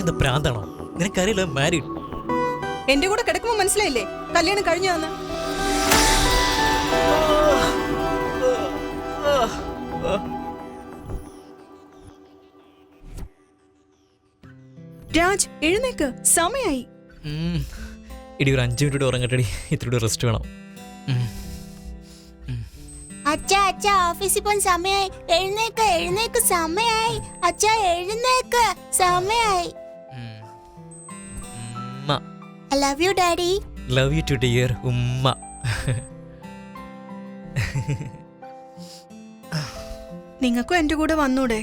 നിനക്കെന്താ പ്രാന്താണോ? നിനക്കറിയില്ല മാരീഡ്. എന്റെ കൂടെ കിടക്കുമ്പോ മനസ്സിലായില്ലേ കല്യാണം കഴിഞ്ഞാന്ന്? രാജ് എഴുന്നേക്ക്, സമയായി. ഇടി ഒരു 5 മിനിറ്റ് ഉറങ്ങട്ടെടി, ഇത്തിരി റെസ്റ്റ് വേണം. അച്ഛാ അച്ഛാ ഓഫീസിൽ പോകാൻ സമയായി. എഴുന്നേക്ക് എഴുന്നേക്ക്, സമയായി. അച്ഛാ എഴുന്നേക്ക്, സമയായി. I love you daddy. Love you too dear ഉമ്മ. നിങ്ങൾക്കും എന്റെ കൂടെ വന്നൂടെ?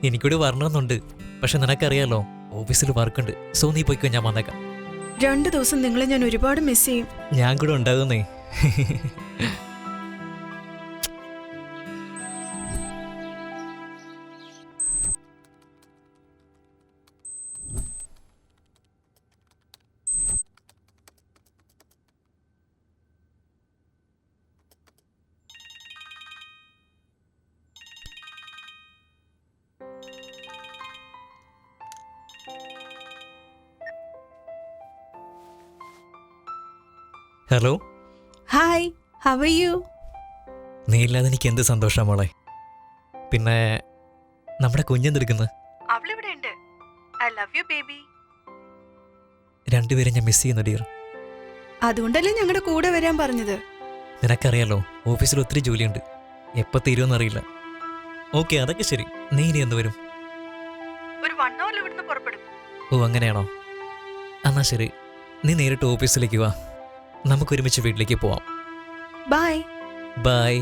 എനിക്കൂടി വരണമെന്നുണ്ട്, പക്ഷെ നിനക്കറിയാലോ ഓഫീസിൽ വർക്കുണ്ട്. സോ നീ പോയിക്കോ, ഞാൻ വന്നേക്കാം. 2 ദിവസം നിങ്ങളെ ഞാൻ ഒരുപാട് മിസ് ചെയ്യും. ഞാൻ കൂടെ ഉണ്ടാകുന്നേ. Hello. Hi, how are you? നീ ഇല്ലാതെ എനിക്ക് എന്ത് സന്തോഷാ മോളെ. പിന്നെ നമ്മുടെ കുഞ്ഞെന്തെടുക്കുന്നത്? അവളിവിടെ ഉണ്ട്. I love you baby. രണ്ടുപേരും ഞാൻ മിസ് ചെയ്യുന്നു ഡിയർ. അതുകൊണ്ടല്ലേ ഞങ്ങളുടെ കൂടെ വരാൻ പറഞ്ഞത്. നിനക്കറിയാലോ ഓഫീസിൽ ഒത്തിരി ജോലിയുണ്ട്, എപ്പോൾ തീരുമെന്ന് അറിയില്ല. ഓക്കെ, അതൊക്കെ ശരി. നീ ഇനി എന്ന് വരും? ഒരു 1 hour ഇവിടുന്ന് പുറപ്പെടും. ഓ അങ്ങനെയാണോ? എന്നാ ശരി, നീ നേരിട്ട് ഓഫീസിലേക്ക് വാ, നമുക്ക് ഒരുമിച്ച് വീട്ടിലേക്ക് പോവാം. Bye bye.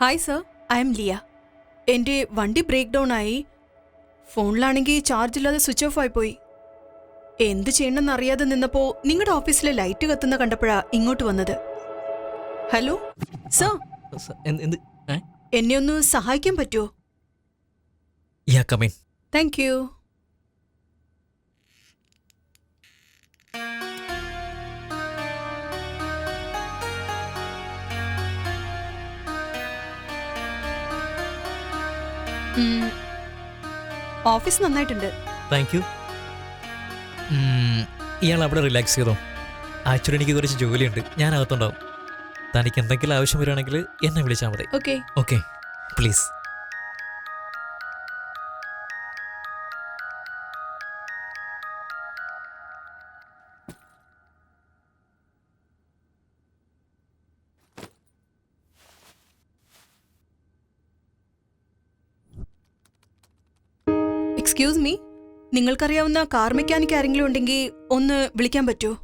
Hi sir, I'm Liya. എൻ്റെ വണ്ടി ബ്രേക്ക് ഡൗൺ ആയി. ഫോണിലാണെങ്കിൽ ചാർജ് ഇല്ലാതെ സ്വിച്ച് ഓഫ് ആയിപ്പോയി. എന്ത് ചെയ്യണമെന്ന് അറിയാതെ നിന്നപ്പോൾ നിങ്ങളുടെ ഓഫീസിലെ ലൈറ്റ് കത്തുന്ന കണ്ടപ്പോഴാ ഇങ്ങോട്ട് വന്നത്. ഹലോ സർ, എന്നെ ഒന്ന് സഹായിക്കാൻ പറ്റുമോ? Yeah come in. Thank you. Office thank. താങ്ക് യു. ഇയാൾ അവിടെ റിലാക്സ് ചെയ്തോ. ആക്ച്വലി എനിക്ക് കുറച്ച് ജോലിയുണ്ട്, ഞാൻ അകത്തുണ്ടാവും. തനിക്ക് എന്തെങ്കിലും ആവശ്യം വരികയാണെങ്കിൽ എന്നെ വിളിച്ചാൽ മതി. Okay okay please. Excuse me, നിങ്ങൾക്കറിയാവുന്ന കാർ മെക്കാനിക് ആരെങ്കിലും ഉണ്ടെങ്കിൽ ഒന്ന് വിളിക്കാൻ പറ്റുമോ?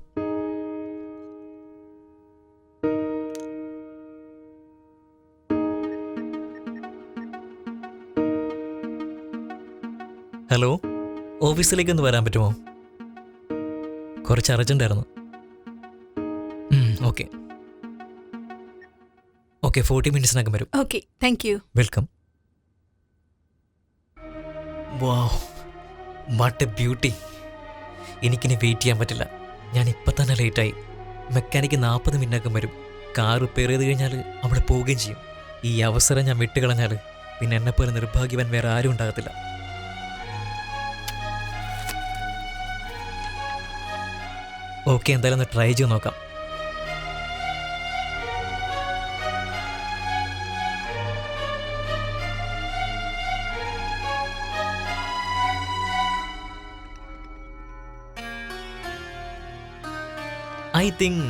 ഹലോ, ഓഫീസിലേക്ക് ഒന്ന് വരാൻ പറ്റുമോ? കുറച്ച് അർജന്റായിരുന്നു. ഓക്കെ ഓക്കെ, 40 മിനിറ്റ്സിനകം വരും. Okay, thank you. Welcome. Wow, what A beauty. എനിക്കിനി വെയിറ്റ് ചെയ്യാൻ പറ്റില്ല. ഞാൻ ഇപ്പം തന്നെ ലേറ്റായി. മെക്കാനിക്ക് 40 മിനിറ്റിനകം വരും. കാർ റിപ്പയർ ചെയ്ത് കഴിഞ്ഞാൽ അവിടെ പോവുകയും ചെയ്യും. ഈ അവസരം ഞാൻ വിട്ടുകളഞ്ഞാൽ പിന്നെ എന്നെപ്പോലെ നിർഭാഗ്യവൻ വേറെ ആരും ഉണ്ടാകത്തില്ല. ഓക്കെ, എന്തായാലും ഒന്ന് ട്രൈ ചെയ്ത് നോക്കാം. ഐ തിങ്ക്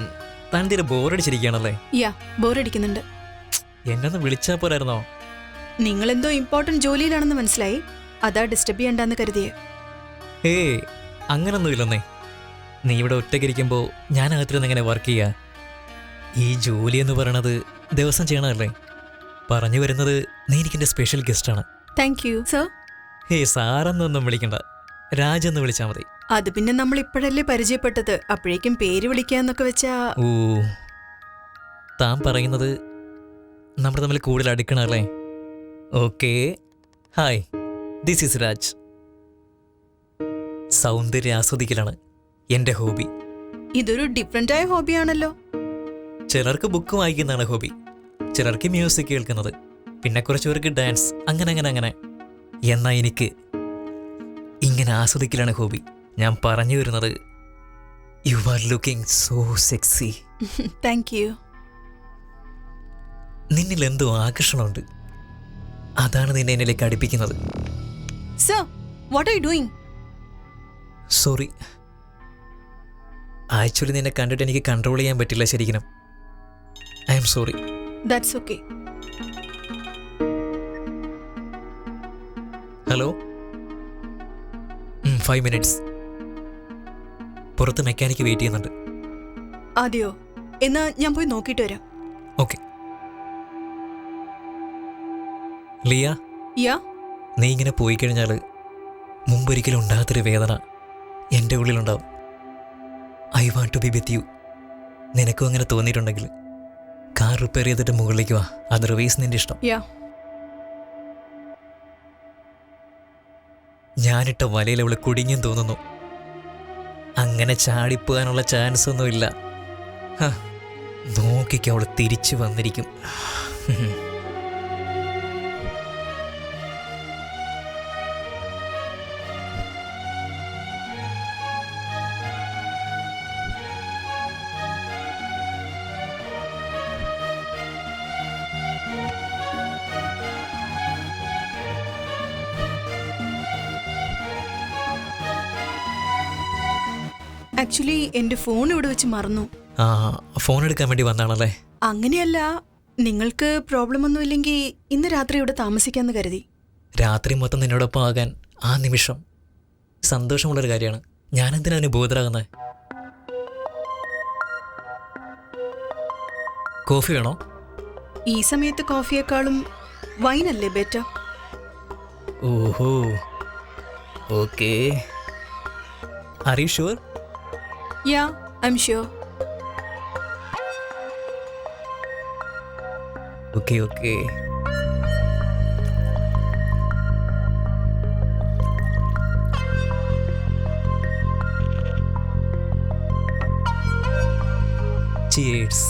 താൻ തീരെ ബോറടിച്ചിരിക്കുകയാണല്ലേ? യാ, ബോറടിക്കുന്നുണ്ട്. എന്നെ ഒന്ന് വിളിച്ചാൽ പോരായിരുന്നോ? നിങ്ങളെന്തോ ഇമ്പോർട്ടന്റ് ജോലിയിലാണെന്ന് മനസ്സിലായി, അതാ ഡിസ്റ്റർബ് ചെയ്യണ്ടെന്ന് കരുതിയേ. ഏയ് അങ്ങനൊന്നുമില്ലെന്നേ. നീ ഇവിടെ ഒറ്റയ്ക്കിരിക്കുമ്പോൾ ഞാൻ അകത്തിരുന്ന് എങ്ങനെ വർക്ക് ചെയ്യുക? ഈ ജോലി എന്ന് പറയണത് ദിവസം ചെയ്യണമല്ലേ? പറഞ്ഞു വരുന്നത് നീ എനിക്കെൻ്റെ സ്പെഷ്യൽ ഗസ്റ്റാണ്. Thank you sir. ഹേ സാറെന്നൊന്നും വിളിക്കണ്ട, രാജെന്ന് വിളിച്ചാൽ മതി. അത് പിന്നെ നമ്മൾ ഇപ്പോഴല്ലേ പരിചയപ്പെട്ടത്, അപ്പോഴേക്കും പേര് വിളിക്കാന്നൊക്കെ വെച്ചാ. ഓ, താൻ പറയുന്നത് നമ്മൾ തമ്മിൽ കൂടുതൽ അടുക്കണല്ലേ? Okay, hi, this is Raj. സൗന്ദര്യം ആസ്വദിക്കലാണ് എൻ്റെ ഹോബി. ഇതൊരു ഡിഫറെന്റ് ആയ ഹോബിയാണല്ലോ. ചിലർക്ക് ബുക്ക് വായിക്കുന്നതാണ് ഹോബി, ചിലർക്ക് മ്യൂസിക് കേൾക്കുന്നത്, പിന്നെ കുറച്ച് പേർക്ക് ഡാൻസ്, അങ്ങനെ അങ്ങനെ അങ്ങനെ. എന്നാൽ എനിക്ക് ഇങ്ങനെ ആസ്വദിക്കലാണ് ഹോബി. ഞാൻ പറഞ്ഞു വരുന്നത്, you are looking so sexy. Thank you. നിന്നിൽ എന്തോ ആകർഷണമുണ്ട്, അതാണ് നിന്നെ എന്നിലേക്ക് അടുപ്പിക്കുന്നത്. Sir, what are you doing? Sorry, actually നിന്നെ കണ്ടിട്ട് എനിക്ക് കൺട്രോൾ ചെയ്യാൻ പറ്റില്ല ശരിക്കും. I'm sorry. That's okay. Hello, 5 minutes. പുറത്ത് മെക്കാനിക്ക് വെയിറ്റ് ചെയ്യുന്നുണ്ട്. അതെയോ? എന്നാ ഞാൻ പോയി നോക്കിയിട്ട് വരാം. ഓക്കെ. ലിയ, യാ. നീ ഇങ്ങനെ പോയി കഴിഞ്ഞാൽ മുമ്പൊരിക്കലും ഉണ്ടാകാത്തൊരു വേദന എൻ്റെ ഉള്ളിലുണ്ടാവും. I want to be with you. നിനക്കും അങ്ങനെ തോന്നിയിട്ടുണ്ടെങ്കിൽ കാർ റിപ്പയർ ചെയ്തിട്ട് മുകളിലേക്ക് വാ. അതർവൈസ് നിന്റെ ഇഷ്ടം. യാ. ഞാനിട്ട വലയിൽ അവള് കുടുങ്ങിയും തോന്നുന്നു. അങ്ങനെ ചാടിപ്പോകാനുള്ള ചാൻസ് ഒന്നുമില്ല. നോക്കിക്ക് അവള് തിരിച്ചു വന്നിരിക്കും. ആക്ച്വലി എന്റെ ഫോൺ ഇവിടെ വെച്ച് മറന്നു. ആ, ഫോൺ എടുക്കാൻ വേണ്ടി വന്നാണല്ലേ? അങ്ങനെയല്ല, നിങ്ങൾക്ക് പ്രോബ്ലം ഒന്നുമില്ലെങ്കിൽ ഇന്ന് രാത്രി ഇവിടെ താമസിക്കാന്ന് കരുതി. രാത്രി മൊത്തം നിന്നോടൊപ്പം ആകാൻ ആ നിമിഷം സന്തോഷമുള്ളൊരു കാര്യമാണ്. ഞാനെന്തിനാ അതിന് ബോധരാകുന്നത്? കോഫി വേണോ? ഈ സമയത്ത് കോഫിയേക്കാളും വൈനല്ലേ ബെറ്റർ? ഓഹോ, okay. Are you sure? Yeah, I am sure. Okay okay. Cheers.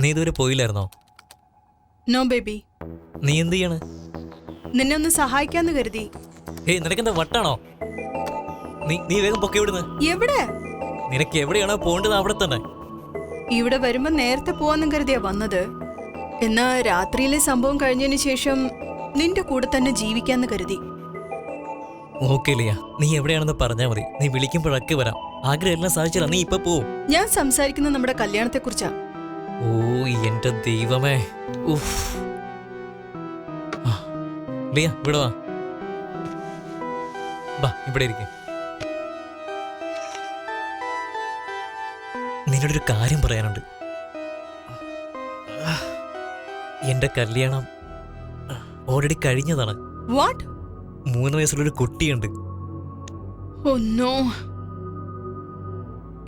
നീ ഇതുവരെ പോയില്ലായിരുന്നോ? No baby. നീ എന്ത് ചെയ്യാണ്? നിന്നെ ഒന്ന് സഹായിക്കാന്ന് കരുതി. ഏയ്, നിനക്കെന്താ വട്ടാണോ? നീ വേഗം പൊക്കെ വിടുന്നു. എവിടെ? നിനക്ക് എവിടെയാണോ പോകേണ്ടത് അവിടെ തന്നെ. ഇവിടെ വരുമ്പോ നേരത്തെ പോവാന്നും കരുതിയാ വന്നത്. എന്നാ രാത്രിയിലെ സംഭവം കഴിഞ്ഞതിന് ശേഷം നിന്റെ കൂടെ തന്നെ ജീവിക്കാന്ന് കരുതി. ഓക്കെ ലിയ, നീ എവിടെയാണെന്ന് പറഞ്ഞാൽ മതി. നീ വിളിക്കുമ്പോഴൊക്കെ വരാം. ആഗ്രഹം എല്ലാം സാധിച്ചില്ല, നീ ഇപ്പൊ പോവും. ഞാൻ സംസാരിക്കുന്ന നമ്മുടെ കല്യാണത്തെ കുറിച്ചാ. ഓ എന്റെ ദൈവമേ. ഉഫ്. ആ, ലിയ ഇവിടെ വാ. ബാ ഇവിടെ ഇരിക്കെ. നിന്നോടൊരു കാര്യം പറയാനുണ്ട്. എന്റെ കല്യാണം ഓൾറെഡി കഴിഞ്ഞതാണ്. വാട്ട്? 3 വയസ്സുള്ളൊരു കുട്ടിയുണ്ട്. ഒന്നോ,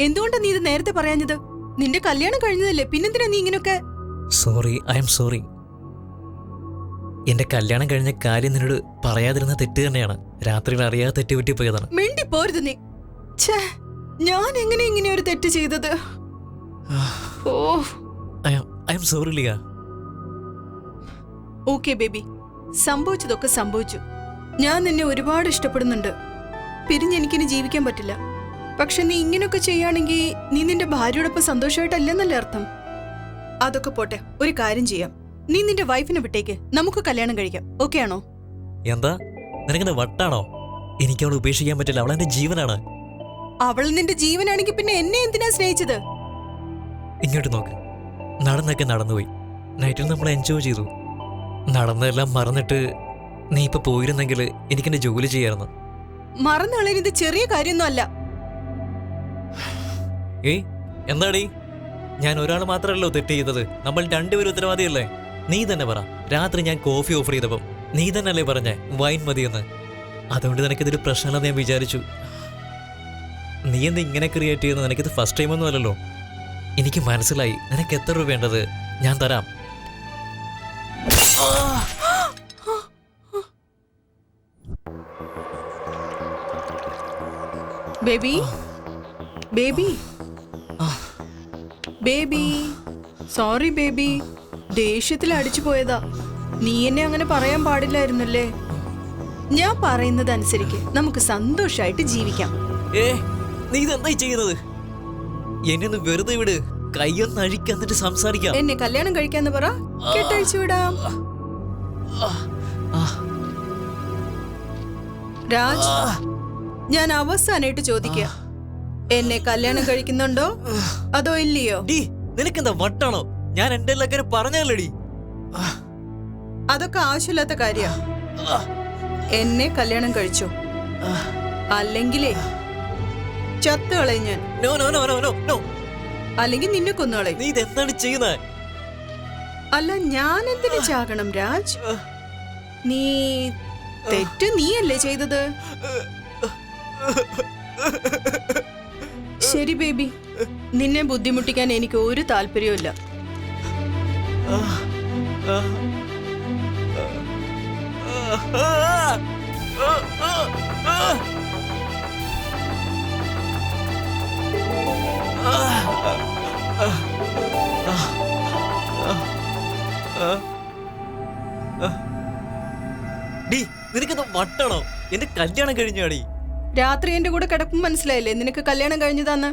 എന്തുകൊണ്ടാ നീ ഇത് നേരത്തെ പറയാഞ്ഞത്? നിന്റെ കല്യാണം കഴിഞ്ഞതല്ലേ, പിന്നെന്തിനാ നീ ഇങ്ങനൊക്കെ? Sorry, I am sorry. എന്റെ കല്യാണം കഴിഞ്ഞ കാര്യം നിന്നോട് പറയാതിരുന്ന തെറ്റ് തന്നെയാണ്. രാത്രിയിൽ അറിയാതെ തെറ്റുപറ്റി പോയതാണ്. മിണ്ടി പോരുത് നീ. ഛേ, ഞാൻ എങ്ങനെ ഇങ്ങനെ ഒരു തെറ്റ് ചെയ്തത്? Oh, I'm sorry Liya. Okay baby, സംഭവിച്ചതൊക്കെ സംഭവിച്ചു. ഞാൻ നിന്നെ ഒരുപാട് ഇഷ്ടപ്പെടുന്നുണ്ട്. പിരിഞ്ഞെനിക്കിനി ജീവിക്കാൻ പറ്റില്ല. പക്ഷെ നീ ഇങ്ങനെയൊക്കെ ചെയ്യുകയാണെങ്കിൽ നീ നിന്റെ ഭാര്യയോടൊപ്പം സന്തോഷമായിട്ടല്ലെന്നല്ലേ അർത്ഥം? അതൊക്കെ പോട്ടെ, ഒരു കാര്യം ചെയ്യാം. നീ നിന്റെ വൈഫിനെ വിട്ടേക്ക്, നമുക്ക് കല്യാണം കഴിക്കാം. ഓക്കെ ആണോ? എന്താ നിനക്കെന്നെ വട്ടാണോ? എനിക്ക് അവളെ ഉപേക്ഷിക്കാൻ പറ്റില്ല. അവളെന്റെ ജീവനാണ്. അവൾ നിന്റെ ജീവനാണെങ്കിൽ പിന്നെ എന്നെ എന്തിനാ സ്നേഹിച്ചത്? ഇങ്ങോട്ട് നോക്ക്. നടന്നൊക്കെ നടന്നുപോയി. നൈറ്റിൽ നമ്മൾ എൻജോയ് ചെയ്തു. നടന്നതെല്ലാം മറന്നിട്ട് നീ ഇപ്പൊ പോയിരുന്നെങ്കിൽ എനിക്കെന്റെ ജോലി ചെയ്യായിരുന്നു. മറന്നുകളയത് ചെറിയ കാര്യമൊന്നും അല്ല. ഏയ് എന്താടി, ഞാൻ ഒരാൾ മാത്രമല്ലോ തെറ്റ് ചെയ്തത്. നമ്മൾ രണ്ടുപേരും ഉത്തരവാദിയല്ലേ? നീ തന്നെ പറ. രാത്രി ഞാൻ കോഫി ഓഫർ ചെയ്തപ്പം നീ തന്നെയല്ലേ പറഞ്ഞേ വൈൻ മതിയെന്ന്. അതുകൊണ്ട് നിനക്കിതൊരു പ്രശ്നമല്ലെന്ന് ഞാൻ വിചാരിച്ചു. നീ എന്താ ഇങ്ങനെ ക്രിയേറ്റ് ചെയ്യുന്നത്? നിനക്കിത് ഫസ്റ്റ് ടൈം ഒന്നും അല്ലല്ലോ. എനിക്ക് മനസ്സിലായി. നിനക്ക് എത്ര രൂപ വേണ്ടത് ഞാൻ തരാം. Baby, baby, baby, sorry baby. ദേഷ്യത്തിൽ അടിച്ചു പോയതാ. നീ എന്നെ അങ്ങനെ പറയാൻ പാടില്ലായിരുന്നല്ലേ. ഞാൻ പറയുന്നത് അനുസരിക്ക്, നമുക്ക് സന്തോഷായിട്ട് ജീവിക്കാം. നീ ഇതെന്തായി ചെയ്യുന്നത്? എന്നെ ഒന്ന് വെറുതെ വിട്. കയ്യൊന്ന് അഴിക്ക്, എന്നിട്ട് സംസാരിക്കാം. എന്നെ കല്യാണം കഴിക്കാന്ന് പറ, കെട്ടഴിച്ചു വിടാം. രാജ്, ഞാൻ അവസാനായിട്ട് ചോദിക്കുക, എന്നെ കല്യാണം കഴിക്കുന്നുണ്ടോ അതോ ഇല്ലയോ? നിനക്കെന്താ വട്ടാണോ? ഞാൻ എന്റെ എല്ലാ കാര്യം പറഞ്ഞല്ലേടി. അതൊക്കെ ആവശ്യമില്ലാത്ത കാര്യ. എന്നെ കല്യാണം കഴിച്ചോ, അല്ലെങ്കിലേ ചത്തുകളയും ഞാൻ. No no no no no no. അല്ലെങ്കിൽ നിന്നെ കൊന്നുകളയും. നീ ഇതെന്താണ് ചെയ്യുന്നത്? അല്ല, ഞാൻ എന്തിനു ചാകണം രാജ്? നീ തെറ്റ് നീയല്ലേ ചെയ്തത്? ശരി ബേബി, നിന്നെ ബുദ്ധിമുട്ടിക്കാൻ എനിക്ക് ഒരു താല്പര്യവുമില്ല. നിനക്കെന്താ വട്ടാണോ? എന്റെ കല്യാണം കഴിഞ്ഞാടി. രാത്രി എന്റെ കൂടെ കിടക്കും മനസ്സിലായില്ലേ നിനക്ക് കല്യാണം കഴിഞ്ഞതാന്ന്?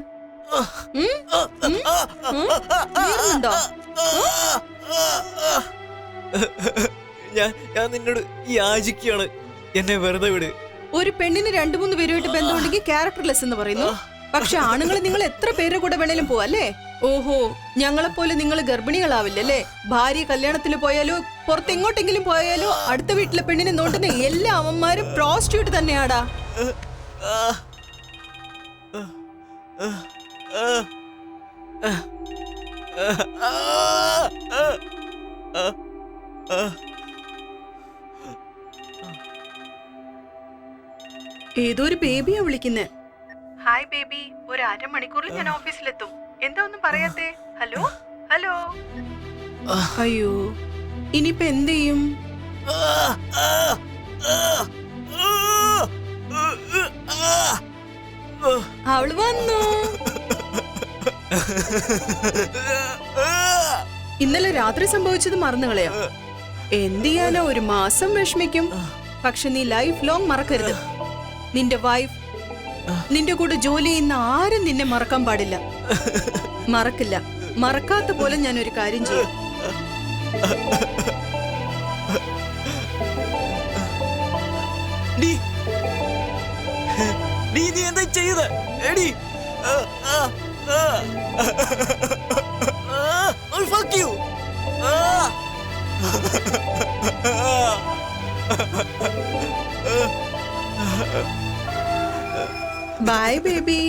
ഞാൻ നിന്നോട് യാചിക്കുകയാണ്, എന്നെ വെറുതെ വിട്. ഒരു പെണ്ണിന് 2-3 പേരുമായിട്ട് ബന്ധമുണ്ടെങ്കിൽ ക്യാരക്ടർലെസ് എന്ന് പറയുന്നു. പക്ഷെ ആണുങ്ങൾ നിങ്ങൾ എത്ര പേരുടെ കൂടെ വേണേലും പോവല്ലേ? ഓഹോ, ഞങ്ങളെപ്പോലെ നിങ്ങൾ ഗർഭിണികളാവില്ലല്ലേ? ഭാര്യ കല്യാണത്തിൽ പോയാലോ പുറത്തെങ്ങോട്ടെങ്കിലും പോയാലോ അടുത്ത വീട്ടിലെ പെണ്ണിനെ നോട്ടുന്ന എല്ലാ അമ്മമാരും പ്രോസ്റ്റിറ്റ്യൂട്ട് തന്നെയാടാ. ഏതോ ഒരു ബേബിയാ വിളിക്കുന്നേ. ഹായ് ബേബി, ഒരു അരമണിക്കൂറിൽ ഞാൻ ഓഫീസിലെത്തും. എന്താ ഒന്നും പറയാത്തെ? Hello hello. അയ്യോ, ഇനിയിപ്പോ എന്ത് ചെയ്യും? അവള് വന്നു. ഇന്നലെ രാത്രി സംഭവിച്ചത് മറന്നു കളയാ. എന്ത് ചെയ്യാനോ, ഒരു മാസം വിഷമിക്കും. പക്ഷെ നീ ലൈഫ് ലോങ് മറക്കരുത്. നിന്റെ വൈഫ്, നിന്റെ കൂടെ ജോലി ചെയ്യുന്ന ആരും നിന്നെ മറക്കാൻ പാടില്ല. മറക്കില്ല. മറക്കാത്ത പോലെ ഞാൻ ഒരു കാര്യം ചെയ്യും. നീ എന്താ ചെയ്ത എടി fuck you. Bye baby.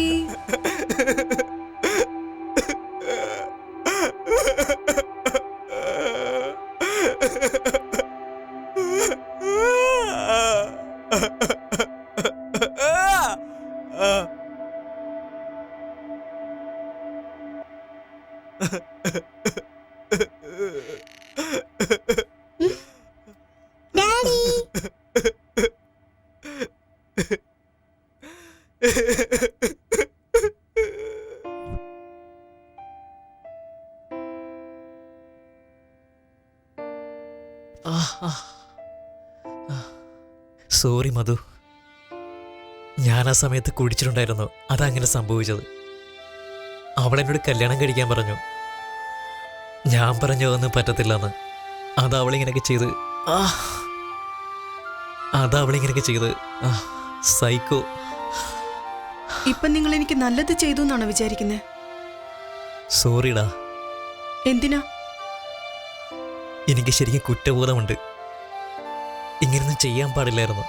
Daddy sorry Madhu, ഞാൻ ആ സമയത്ത് കുടിച്ചിട്ടുണ്ടായിരുന്നു, അതങ്ങനെ സംഭവിച്ചത്. അവളെന്നോട് കല്യാണം കഴിക്കാൻ പറഞ്ഞു. ഞാൻ പറഞ്ഞു ഒന്നും പറ്റത്തില്ലെന്ന്. അതവളിങ്ങനെയൊക്കെ ചെയ്ത് സൈക്കോ. ഇപ്പൊ നിങ്ങൾ എനിക്ക് നല്ലത് ചെയ്തു എന്നാണ് വിചാരിക്കുന്നത്? സോറിടാ. എന്തിനാ? എനിക്ക് ശരിക്കും കുറ്റബോധമുണ്ട്. ഇങ്ങനൊന്നും ചെയ്യാൻ പാടില്ലായിരുന്നു.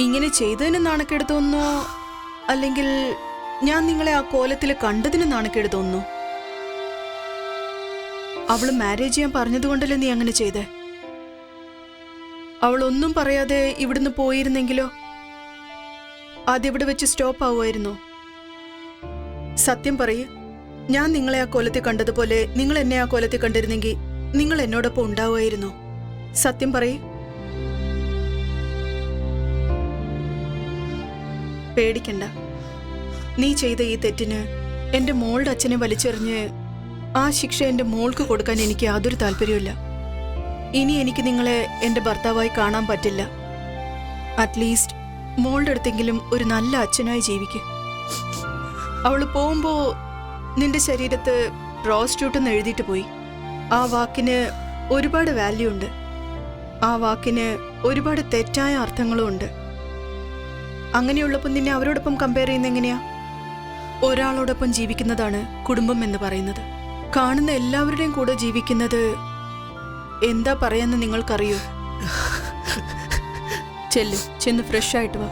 ഇങ്ങനെ ചെയ്തതിന് നാണക്കേട് തോന്നുന്നോ, അല്ലെങ്കിൽ ഞാൻ നിങ്ങളെ ആ കോലത്തിൽ കണ്ടതിന് നാണക്കേട് തോന്നുന്നു? അവള് മാരേജ് ചെയ്യാൻ പറഞ്ഞതുകൊണ്ടല്ലേ നീ അങ്ങനെ ചെയ്തേ? അവളൊന്നും പറയാതെ ഇവിടുന്ന് പോയിരുന്നെങ്കിലോ? അതിവിടെ വെച്ച് സ്റ്റോപ്പ് ആവുമായിരുന്നോ? സത്യം പറയ്, ഞാൻ നിങ്ങളെ ആ കോലത്തിൽ കണ്ടതുപോലെ നിങ്ങൾ എന്നെ ആ കോലത്തിൽ കണ്ടിരുന്നെങ്കിൽ നിങ്ങൾ എന്നോടൊപ്പം ഉണ്ടാവുമായിരുന്നോ? സത്യം പറയ്. പേടിക്കണ്ട. നീ ചെയ്ത ഈ തെറ്റിന് എന്റെ മോളുടെ അച്ഛനെ വലിച്ചെറിഞ്ഞ് ആ ശിക്ഷ എന്റെ മോൾക്ക് കൊടുക്കാൻ എനിക്ക് യാതൊരു താല്പര്യമില്ല. ഇനി എനിക്ക് നിങ്ങളെ എന്റെ ഭർത്താവായി കാണാൻ പറ്റില്ല. അറ്റ്ലീസ്റ്റ് മോളുടെ അടുത്തെങ്കിലും ഒരു നല്ല അച്ഛനായി ജീവിക്കും. അവള് പോകുമ്പോ നിന്റെ ശരീരത്ത് പ്രോസ്റ്റിറ്റ്യൂട്ട് എന്ന് എഴുതിയിട്ട് പോയി. ആ വാക്കിന് ഒരുപാട് വാല്യൂ ഉണ്ട്. ആ വാക്കിന് ഒരുപാട് തെറ്റായ അർത്ഥങ്ങളും ഉണ്ട്. അങ്ങനെയുള്ളപ്പോൾ നിന്നെ അവരോടൊപ്പം കമ്പയർ ചെയ്യുന്ന എങ്ങനെയാ? ഒരാളോടൊപ്പം ജീവിക്കുന്നതാണ് കുടുംബം എന്ന് പറയുന്നത്. കാണുന്ന എല്ലാവരുടെയും കൂടെ ജീവിക്കുന്നത് എന്താ പറയാന്ന് നിങ്ങൾക്കറിയോ? ചെന്ന് ഫ്രഷ് ആയിട്ട് വാ.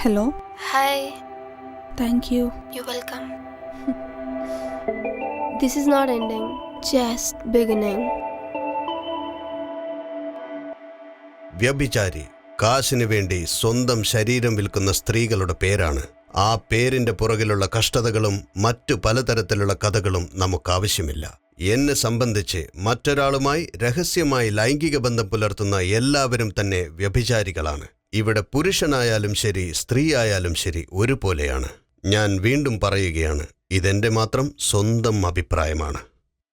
Hello. Hi. Thank you. You're welcome. This is not ending, just beginning. വ്യഭിചാരി കാശിനു വേണ്ടി സ്വന്തം ശരീരം വിൽക്കുന്ന സ്ത്രീകളുടെ പേരാണ്. ആ പേരിന്റെ പുറകിലുള്ള കഷ്ടതകളും മറ്റു പലതരത്തിലുള്ള കഥകളും നമുക്കാവശ്യമില്ല. എന്നെ സംബന്ധിച്ച് മറ്റൊരാളുമായി രഹസ്യമായി ലൈംഗിക ബന്ധം പുലർത്തുന്ന എല്ലാവരും തന്നെ വ്യഭിചാരികളാണ്. ഇവിടെ പുരുഷനായാലും ശരി, സ്ത്രീ ആയാലും ശരി ഒരുപോലെയാണ്. ഞാൻ വീണ്ടും പറയുകയാണ്, ഇതെന്റെ മാത്രം സ്വന്തം അഭിപ്രായമാണ്.